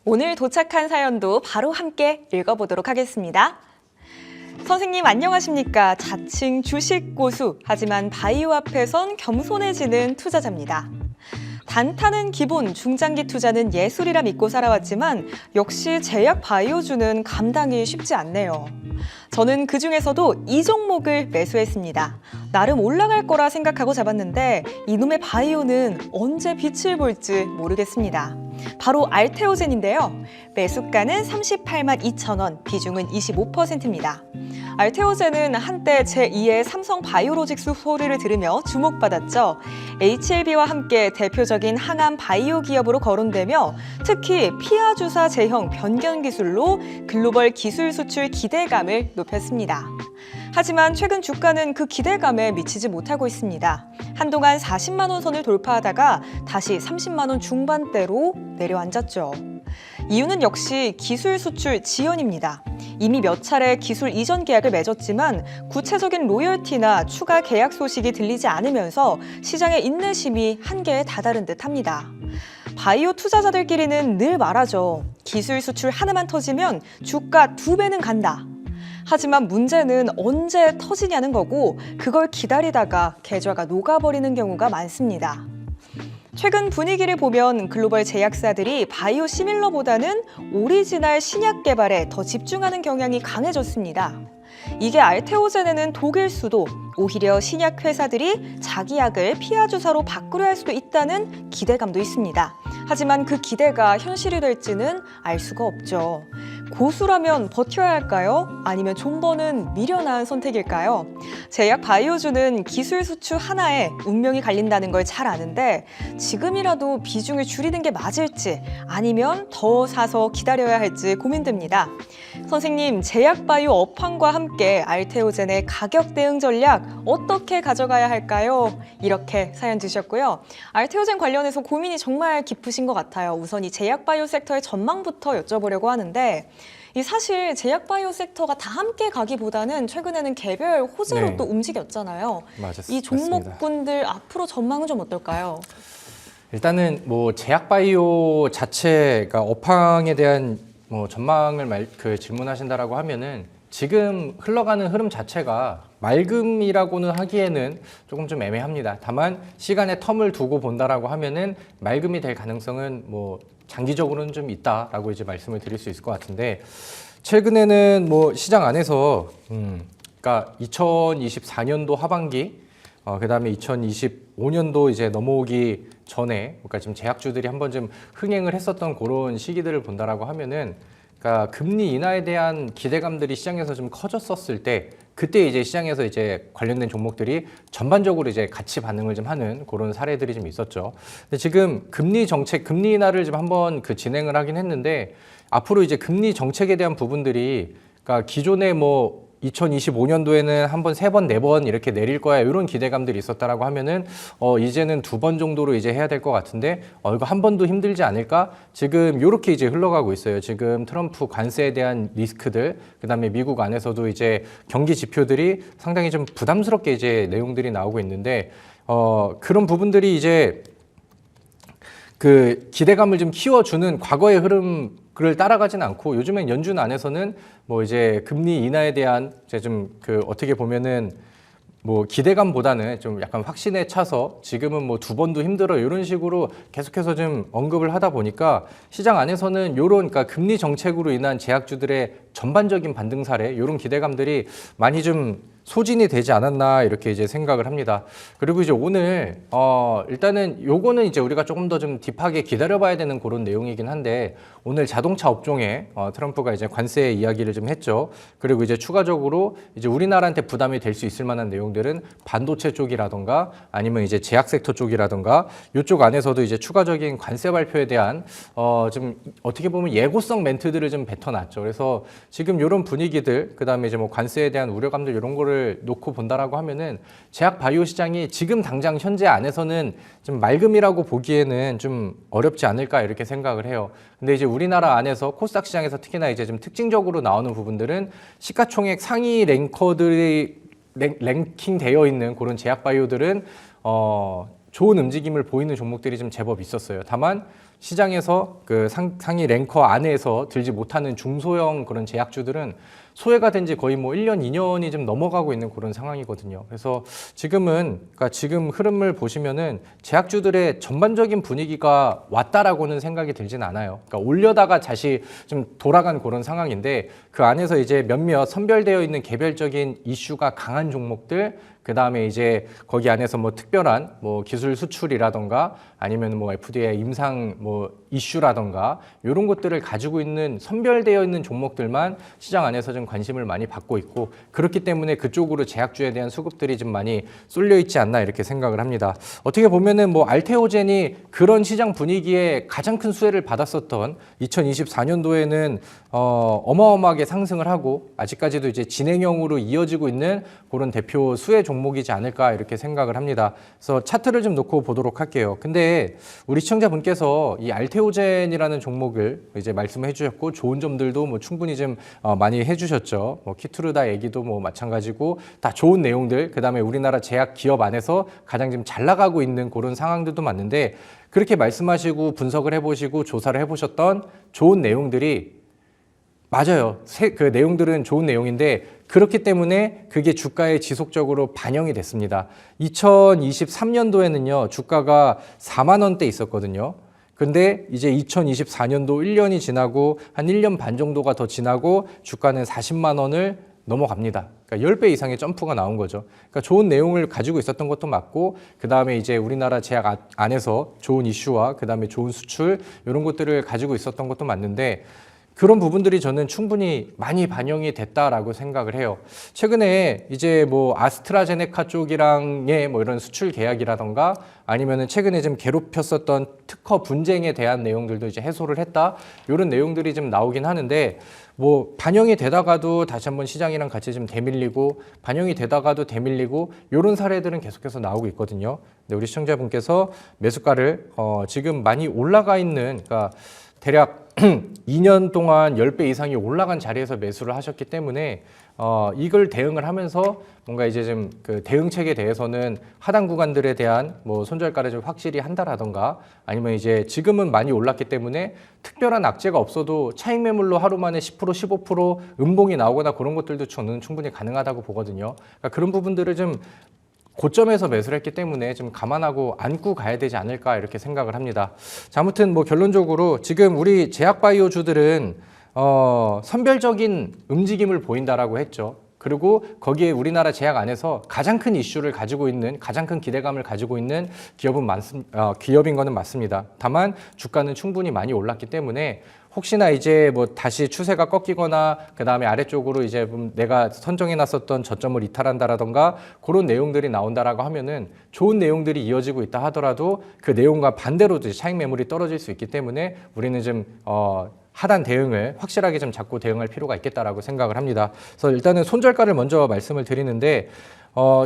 오늘 도착한 사연도 바로 함께 읽어보도록 하겠습니다. 선생님 안녕하십니까? 자칭 주식 고수, 하지만 바이오 앞에선 겸손해지는 투자자입니다. 단타는 기본, 중장기 투자는 예술이라 믿고 살아왔지만 역시 제약 바이오주는 감당이 쉽지 않네요. 저는 그중에서도 이 종목을 매수했습니다. 나름 올라갈 거라 생각하고 잡았는데 이놈의 바이오는 언제 빛을 볼지 모르겠습니다. 바로 알테오젠인데요. 매수가는 38만 2천 원, 비중은 25%입니다. 알테오젠은 한때 제2의 삼성 바이오로직스 소리를 들으며 주목받았죠. HLB와 함께 대표적인 항암 바이오 기업으로 거론되며 특히 피하 주사 제형 변경 기술로 글로벌 기술 수출 기대감을 높였습니다. 하지만 최근 주가는 그 기대감에 미치지 못하고 있습니다. 한동안 40만 원 선을 돌파하다가 다시 30만 원 중반대로 내려앉았죠. 이유는 역시 기술 수출 지연입니다. 이미 몇 차례 기술 이전 계약을 맺었지만 구체적인 로열티나 추가 계약 소식이 들리지 않으면서 시장의 인내심이 한계에 다다른 듯합니다. 바이오 투자자들끼리는 늘 말하죠. 기술 수출 하나만 터지면 주가 2배는 간다. 하지만 문제는 언제 터지냐는 거고 그걸 기다리다가 계좌가 녹아버리는 경우가 많습니다. 최근 분위기를 보면 글로벌 제약사들이 바이오 시밀러보다는 오리지널 신약 개발에 더 집중하는 경향이 강해졌습니다. 이게 알테오젠에는 독일 수도, 오히려 신약 회사들이 자기 약을 피하 주사로 바꾸려 할 수도 있다는 기대감도 있습니다. 하지만 그 기대가 현실이 될지는 알 수가 없죠. 고수라면 버텨야 할까요? 아니면 존버는 미련한 선택일까요? 제약 바이오주는 기술 수출 하나에 운명이 갈린다는 걸 잘 아는데 지금이라도 비중을 줄이는 게 맞을지 아니면 더 사서 기다려야 할지 고민됩니다. 선생님, 제약 바이오 업황과 함께 알테오젠의 가격 대응 전략 어떻게 가져가야 할까요? 이렇게 사연 주셨고요. 알테오젠 관련해서 고민이 정말 깊으신 것 같아요. 우선 이 제약 바이오 섹터의 전망부터 여쭤보려고 하는데 이 사실 제약 바이오 섹터가 다 함께 가기보다는 최근에는 개별 호재로 또 움직였잖아요. 이 종목군들 앞으로 전망은 좀 어떨까요? 일단은 뭐 제약 바이오 자체가 업황에 대한 뭐 전망을 질문하신다라고 하면은 지금 흘러가는 흐름 자체가 맑음이라고는 하기에는 조금 좀 애매합니다. 다만 시간의 텀을 두고 본다라고 하면은 맑음이 될 가능성은 뭐 장기적으로는 좀 있다라고 이제 말씀을 드릴 수 있을 것 같은데 최근에는 뭐 시장 안에서 그러니까 2024년도 하반기 그다음에 2025년도 이제 넘어오기 전에 그러니까 지금 제약주들이 한번 좀 흥행을 했었던 그런 시기들을 본다라고 하면은 그러니까 금리 인하에 대한 기대감들이 시장에서 좀 커졌었을 때 그때 이제 시장에서 이제 관련된 종목들이 전반적으로 이제 같이 반응을 좀 하는 그런 사례들이 좀 있었죠. 근데 지금 금리 정책, 금리 인하를 좀 한번 진행을 하긴 했는데 앞으로 이제 금리 정책에 대한 부분들이 그러니까 기존에 뭐 2025년도에는 한 번, 3번, 4번 이렇게 내릴 거야 이런 기대감들이 있었다라고 하면은 이제는 2번 정도로 이제 해야 될 것 같은데 이거 한 번도 힘들지 않을까? 지금 이렇게 이제 흘러가고 있어요. 지금 트럼프 관세에 대한 리스크들, 그다음에 미국 안에서도 이제 경기 지표들이 상당히 좀 부담스럽게 이제 내용들이 나오고 있는데 그런 부분들이 이제 그 기대감을 좀 키워주는 과거의 흐름을 따라가진 않고 요즘엔 연준 안에서는 뭐 이제 금리 인하에 대한 이제 좀 어떻게 보면은 뭐 기대감보다는 좀 약간 확신에 차서 지금은 뭐 2번도 힘들어 이런 식으로 계속해서 좀 언급을 하다 보니까 시장 안에서는 요런 그러니까 금리 정책으로 인한 제약주들의 전반적인 반등 사례 이런 기대감들이 많이 좀 소진이 되지 않았나 이렇게 이제 생각을 합니다. 그리고 이제 오늘 일단은 요거는 이제 우리가 조금 더 좀 딥하게 기다려봐야 되는 그런 내용이긴 한데 오늘 자동차 업종에 트럼프가 이제 관세 이야기를 좀 했죠. 그리고 이제 추가적으로 이제 우리나라한테 부담이 될 수 있을 만한 내용들은 반도체 쪽이라던가 아니면 이제 제약 섹터 쪽이라던가 이쪽 안에서도 이제 추가적인 관세 발표에 대한 좀 어떻게 보면 예고성 멘트들을 좀 뱉어놨죠. 그래서 지금 이런 분위기들 그다음에 이제 뭐 관세에 대한 우려감들 이런 거를 놓고 본다라고 하면은 제약 바이오 시장이 지금 당장 현재 안에서는 좀 맑음이라고 보기에는 좀 어렵지 않을까 이렇게 생각을 해요. 근데 이제 우리나라 안에서 코스닥 시장에서 특히나 이제 좀 특징적으로 나오는 부분들은 시가총액 상위 랭커들이 랭킹되어 있는 그런 제약 바이오들은 좋은 움직임을 보이는 종목들이 좀 제법 있었어요. 다만 시장에서 그 상위 랭커 안에서 들지 못하는 중소형 그런 제약주들은 소외가 된 지 거의 뭐 1년, 2년이 좀 넘어가고 있는 그런 상황이거든요. 그래서 그러니까 지금 흐름을 보시면은 제약주들의 전반적인 분위기가 왔다라고는 생각이 들진 않아요. 그러니까 올려다가 다시 좀 돌아간 그런 상황인데 그 안에서 이제 몇몇 선별되어 있는 개별적인 이슈가 강한 종목들, 그 다음에 이제 거기 안에서 뭐 특별한 뭐 기술 수출이라던가 아니면 뭐 FDA 임상 뭐 이슈라던가 이런 것들을 가지고 있는 선별되어 있는 종목들만 시장 안에서 좀 관심을 많이 받고 있고, 그렇기 때문에 그쪽으로 제약주에 대한 수급들이 좀 많이 쏠려 있지 않나 이렇게 생각을 합니다. 어떻게 보면은 뭐 알테오젠이 그런 시장 분위기에 가장 큰 수혜를 받았었던 2024년도에는 어마어마하게 상승을 하고 아직까지도 이제 진행형으로 이어지고 있는 그런 대표 수혜 종목이지 않을까 이렇게 생각을 합니다. 그래서 차트를 좀 놓고 보도록 할게요. 근데 우리 시청자분께서 이 알테오젠이라는 종목을 이제 말씀해 주셨고 좋은 점들도 뭐 충분히 좀 많이 해주셨죠. 뭐 키투르다 얘기도 뭐 마찬가지고 다 좋은 내용들, 그다음에 우리나라 제약 기업 안에서 가장 지금 잘 나가고 있는 그런 상황들도 맞는데, 그렇게 말씀하시고 분석을 해보시고 조사를 해보셨던 좋은 내용들이 맞아요. 그 내용들은 좋은 내용인데 그렇기 때문에 그게 주가에 지속적으로 반영이 됐습니다. 2023년도에는요, 주가가 4만 원대 있었거든요. 근데 이제 2024년도 1년이 지나고 한 1년 반 정도가 더 지나고 주가는 40만 원을 넘어갑니다. 그러니까 10배 이상의 점프가 나온 거죠. 그러니까 좋은 내용을 가지고 있었던 것도 맞고, 그 다음에 이제 우리나라 제약 안에서 좋은 이슈와 그 다음에 좋은 수출 이런 것들을 가지고 있었던 것도 맞는데, 그런 부분들이 저는 충분히 많이 반영이 됐다라고 생각을 해요. 최근에 이제 뭐 아스트라제네카 쪽이랑의 뭐 이런 수출 계약이라던가 아니면은 최근에 좀 괴롭혔었던 특허 분쟁에 대한 내용들도 이제 해소를 했다, 이런 내용들이 좀 나오긴 하는데, 뭐 반영이 되다가도 다시 한번 시장이랑 같이 좀 대밀리고 반영이 되다가도 대밀리고 이런 사례들은 계속해서 나오고 있거든요. 근데 우리 시청자분께서 매수가를 지금 많이 올라가 있는, 그러니까 대략 2년 동안 10배 이상이 올라간 자리에서 매수를 하셨기 때문에 이걸 대응을 하면서 뭔가 이제 좀 그 대응책에 대해서는 하단 구간들에 대한 뭐 손절가를 좀 확실히 한다라던가 아니면 이제 지금은 많이 올랐기 때문에 특별한 악재가 없어도 차익 매물로 하루 만에 10% 15% 음봉이 나오거나 그런 것들도 저는 충분히 가능하다고 보거든요. 그러니까 그런 부분들을 좀 고점에서 매수를 했기 때문에 좀 감안하고 안고 가야 되지 않을까 이렇게 생각을 합니다. 자, 아무튼 뭐 결론적으로 지금 우리 제약바이오주들은 선별적인 움직임을 보인다라고 했죠. 그리고 거기에 우리나라 제약 안에서 가장 큰 이슈를 가지고 있는, 가장 큰 기대감을 가지고 있는 기업인 거는 맞습니다. 다만 주가는 충분히 많이 올랐기 때문에 혹시나 이제 뭐 다시 추세가 꺾이거나 그 다음에 아래쪽으로 이제 내가 선정해 놨었던 저점을 이탈한다라던가 그런 내용들이 나온다라고 하면은 좋은 내용들이 이어지고 있다 하더라도 그 내용과 반대로 차익 매물이 떨어질 수 있기 때문에 우리는 좀 하단 대응을 확실하게 좀 잡고 대응할 필요가 있겠다라고 생각을 합니다. 그래서 일단은 손절가를 먼저 말씀을 드리는데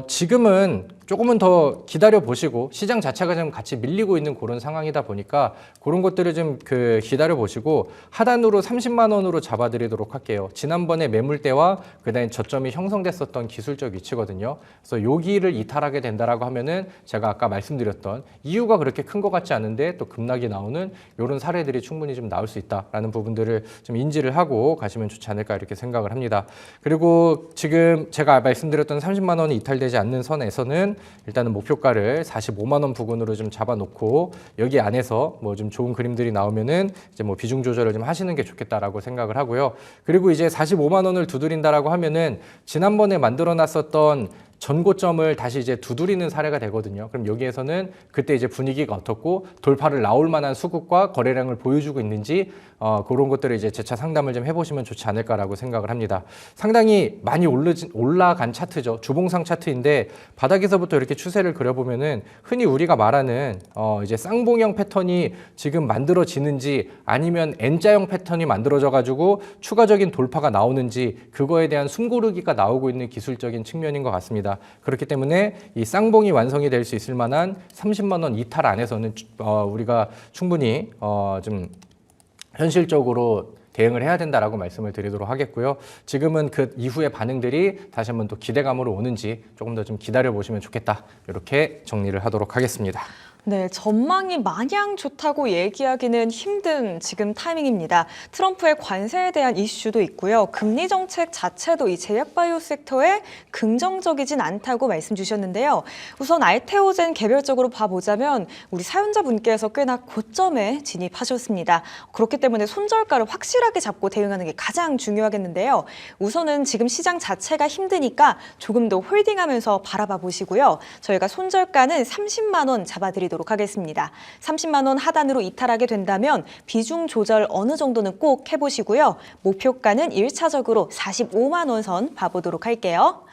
지금은 조금은 더 기다려 보시고 시장 자체가 좀 같이 밀리고 있는 그런 상황이다 보니까 그런 것들을 좀 기다려 보시고 하단으로 30만 원으로 잡아드리도록 할게요. 지난번에 매물대와 그다음에 저점이 형성됐었던 기술적 위치거든요. 그래서 여기를 이탈하게 된다라고 하면은 제가 아까 말씀드렸던 이유가 그렇게 큰 것 같지 않은데 또 급락이 나오는 이런 사례들이 충분히 좀 나올 수 있다라는 부분들을 좀 인지를 하고 가시면 좋지 않을까 이렇게 생각을 합니다. 그리고 지금 제가 말씀드렸던 30만 원이 이탈되지 않는 선에서는 일단은 목표가를 45만 원 부근으로 좀 잡아놓고 여기 안에서 뭐 좀 좋은 그림들이 나오면은 이제 뭐 비중 조절을 좀 하시는 게 좋겠다라고 생각을 하고요. 그리고 이제 45만 원을 두드린다라고 하면은 지난번에 만들어놨었던 전고점을 다시 이제 두드리는 사례가 되거든요. 그럼 여기에서는 그때 이제 분위기가 어떻고 돌파를 나올 만한 수급과 거래량을 보여주고 있는지 그런 것들을 이제 재차 상담을 좀 해보시면 좋지 않을까라고 생각을 합니다. 상당히 많이 올라간 차트죠. 주봉상 차트인데 바닥에서부터 이렇게 추세를 그려보면은 흔히 우리가 말하는 이제 쌍봉형 패턴이 지금 만들어지는지 아니면 N자형 패턴이 만들어져가지고 추가적인 돌파가 나오는지 그거에 대한 숨고르기가 나오고 있는 기술적인 측면인 것 같습니다. 그렇기 때문에 이 쌍봉이 완성이 될 수 있을 만한 30만 원 이탈 안에서는 우리가 충분히 좀 현실적으로 대응을 해야 된다라고 말씀을 드리도록 하겠고요. 지금은 그 이후의 반응들이 다시 한번 또 기대감으로 오는지 조금 더 좀 기다려 보시면 좋겠다. 이렇게 정리를 하도록 하겠습니다. 네, 전망이 마냥 좋다고 얘기하기는 힘든 지금 타이밍입니다. 트럼프의 관세에 대한 이슈도 있고요. 금리 정책 자체도 이 제약바이오 섹터에 긍정적이진 않다고 말씀 주셨는데요. 우선 알테오젠 개별적으로 봐보자면 우리 사연자분께서 꽤나 고점에 진입하셨습니다. 그렇기 때문에 손절가를 확실하게 잡고 대응하는 게 가장 중요하겠는데요. 우선은 지금 시장 자체가 힘드니까 조금 더 홀딩하면서 바라봐 보시고요. 저희가 손절가는 30만 원 잡아드리도록 하겠습니다. 30만 원 하단으로 이탈하게 된다면 비중 조절 어느 정도는 꼭 해보시고요. 목표가는 1차적으로 45만 원 선 봐보도록 할게요.